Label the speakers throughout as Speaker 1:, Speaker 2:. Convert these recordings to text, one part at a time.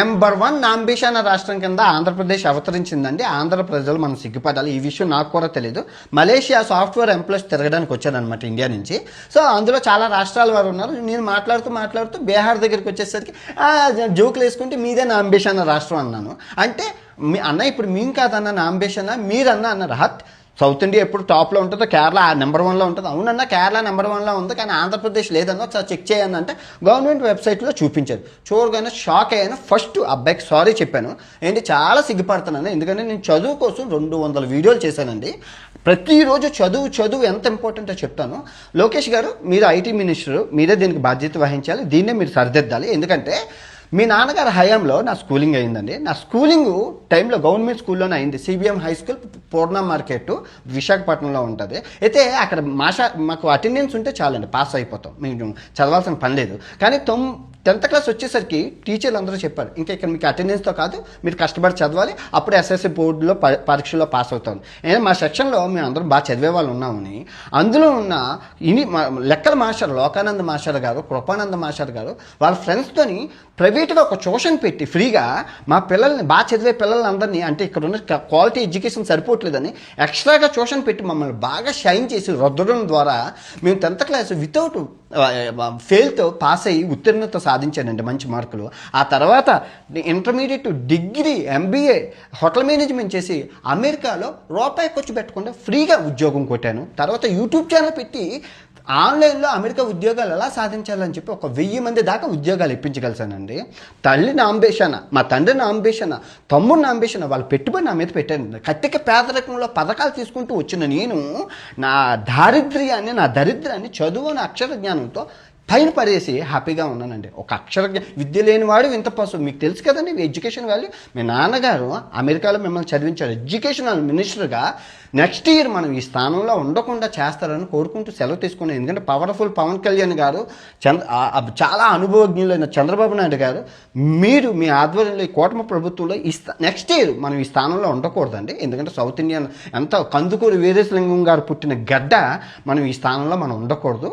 Speaker 1: Number 1 ambition రాష్ట్రం కింద ఆంధ్రప్రదేశ్ అవతరించిందండి. ఆంధ్ర ప్రజలు మనం సిగ్గుపడాలి. ఈ విషయం నాకు కూడా తెలియదు. మలేషియా సాఫ్ట్వేర్ ఎంప్లాయీస్ తిరగడానికి వచ్చానమాట ఇండియా నుంచి. సో అందులో చాలా రాష్ట్రాల వారు ఉన్నారు. నేను మాట్లాడుతూ బీహార్ దగ్గరికి వచ్చేసరికి జోకులు వేసుకుంటే మీదే నా అంబిషన్ రాష్ట్రం అన్నాను. అంటే మీ అన్న ఇప్పుడు మేము కాదన్న నా అంబిషన్ మీరన్నా అన్నారు. సౌత్ ఇండియా ఎప్పుడు టాప్లో ఉంటుందో కేరళ నెంబర్ 1లో ఉంటుంది. అవునన్నా కేరళ నెంబర్ 1లో ఉంది, కానీ ఆంధ్రప్రదేశ్ లేదన్నా ఒకసారి చెక్ చేయను అంటే గవర్నమెంట్ వెబ్సైట్లో చూపించారు. చూడగానే షాక్ అయ్యాను. ఫస్ట్ అబ్బాయికి సారీ చెప్పాను. ఏంటి చాలా సిగ్గుపడుతున్నాను, ఎందుకంటే నేను చదువు కోసం 200 వీడియోలు చేశానండి. ప్రతిరోజు చదువు ఎంత ఇంపార్టెంటో చెప్తాను. లోకేష్ గారు, మీరు ఐటీ మినిస్టరు, మీరే దీనికి బాధ్యత వహించాలి. దీన్నే మీరు సరిదిద్దాలి. ఎందుకంటే మీ నాన్నగారి హయాంలో నా స్కూలింగ్ అయిందండి. నా స్కూలింగ్ టైంలో గవర్నమెంట్ స్కూల్లోనే అయింది. సిబిఎం హై స్కూల్, పూర్ణ మార్కెట్, విశాఖపట్నంలో ఉంటుంది. అయితే అక్కడ మాకు అటెండెన్స్ ఉంటే చాలండి, పాస్ అయిపోతాం, మేము చదవాల్సిన పని లేదు. కానీ 10th క్లాస్ వచ్చేసరికి టీచర్లు అందరూ చెప్పారు, ఇంకా ఇక్కడ మీకు అటెండెన్స్తో కాదు, మీరు కష్టపడి చదవాలి, అప్పుడు ఎస్ఎస్సి బోర్డులో పరీక్షల్లో పాస్ అవుతాను. మా సెక్షన్లో మేము అందరం బాగా చదివే వాళ్ళు ఉన్నామని, అందులో ఉన్న లెక్కల మాస్టర్ లోకానంద మాస్టర్ గారు, కృపానంద మాస్టర్ గారు వాళ్ళ ఫ్రెండ్స్తోని ప్రైవేట్గా ఒక ట్యూషన్ పెట్టి ఫ్రీగా మా పిల్లల్ని, బాగా చదివే పిల్లలందరినీ, అంటే ఇక్కడ ఉన్న క్వాలిటీ ఎడ్యుకేషన్ సరిపోవట్లేదని ఎక్స్ట్రాగా ట్యూషన్ పెట్టి మమ్మల్ని బాగా షైన్ చేసి రుద్దడం ద్వారా మేము 10th క్లాస్ వితౌట్ ఫెయిల్తో పాస్ అయ్యి ఉత్తీర్ణత సాధించానండి, మంచి మార్కులు. ఆ తర్వాత intermediate, degree, MBA, hotel management చేసి అమెరికాలో రూపాయి ఖర్చు పెట్టకుండా ఫ్రీగా ఉద్యోగం కొట్టాను. తర్వాత యూట్యూబ్ ఛానల్ పెట్టి ఆన్లైన్లో అమెరికా ఉద్యోగాలు ఎలా సాధించాలని చెప్పి 1000 మంది దాకా ఉద్యోగాలు ఇప్పించగలిసానండి. తల్లి నా అంబిషన్, మా తండ్రి నా అంబిషన్, తమ్ముడు నా అంబిషన్, వాళ్ళు పెట్టుబడి నా మీద పెట్టాను. కట్టిక పేదరికంలో పథకాలు తీసుకుంటూ వచ్చిన నేను నా దరిద్రాన్ని చదువు, అక్షర జ్ఞానంతో పైన పడేసి హ్యాపీగా ఉన్నానండి. ఒక విద్య లేనివాడు ఇంత పశువు. మీకు తెలుసు కదండి ఎడ్యుకేషన్ వాల్యూ. మీ నాన్నగారు అమెరికాలో మిమ్మల్ని చదివించారు. ఎడ్యుకేషనల్ మినిస్టర్గా నెక్స్ట్ ఇయర్ మనం ఈ స్థానంలో ఉండకుండా చేస్తారని కోరుకుంటూ సెలవు తీసుకున్నాను. ఎందుకంటే పవర్ఫుల్ పవన్ కళ్యాణ్ గారు, చాలా అనుభవజ్ఞులైన చంద్రబాబు నాయుడు గారు, మీరు మీ ఆధ్వర్యంలో ఈ కూటమి ప్రభుత్వంలో నెక్స్ట్ ఇయర్ మనం ఈ స్థానంలో ఉండకూడదండి. ఎందుకంటే సౌత్ ఇండియన్ ఎంత కందుకూరి వీరేశలింగం గారు పుట్టిన గడ్డ, మనం ఈ స్థానంలో మనం ఉండకూడదు.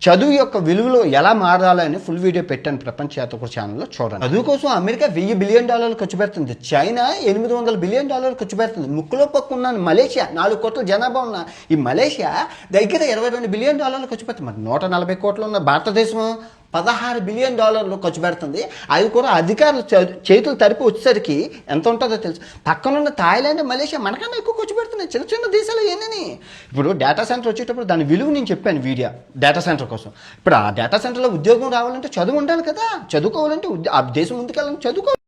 Speaker 1: చదువు యొక్క విలువలో ఎలా మారాలని ఫుల్ వీడియో పెట్టాను ప్రపంచ యాత్ర ఛానల్లో, చూడండి. చదువు కోసం అమెరికా $1,000 బిలియన్ ఖర్చు పెడుతుంది. చైనా $800 బిలియన్ ఖర్చు పెడుతుంది. ముక్కులో పక్కున్న మలేషియా 4 కోట్ల జనాభా ఉన్న ఈ మలేషియా దగ్గర $22 బిలియన్ ఖర్చు పెడుతుంది. మరి 140 కోట్లు ఉన్న భారతదేశం $16 బిలియన్ ఖర్చు పెడుతుంది. అది కూడా అధికారులు చేతులు తరిపి వచ్చేసరికి ఎంత ఉంటుందో తెలుసు. పక్కనున్న థాయిలాండ్, మలేషియా మనకన్నా ఎక్కువ ఖర్చు పెడుతున్నాయి. చిన్న చిన్న దేశాలు ఏంటని. ఇప్పుడు డేటా సెంటర్ వచ్చేటప్పుడు దాని విలువ నేను చెప్పాను వీడియో, డేటా సెంటర్ కోసం. ఇప్పుడు ఆ డేటా సెంటర్లో ఉద్యోగం రావాలంటే చదువు ఉండాలి కదా. చదువుకోవాలంటే ఆ దేశం ముందుకెళ్ళాలంటే చదువుకోవాలి.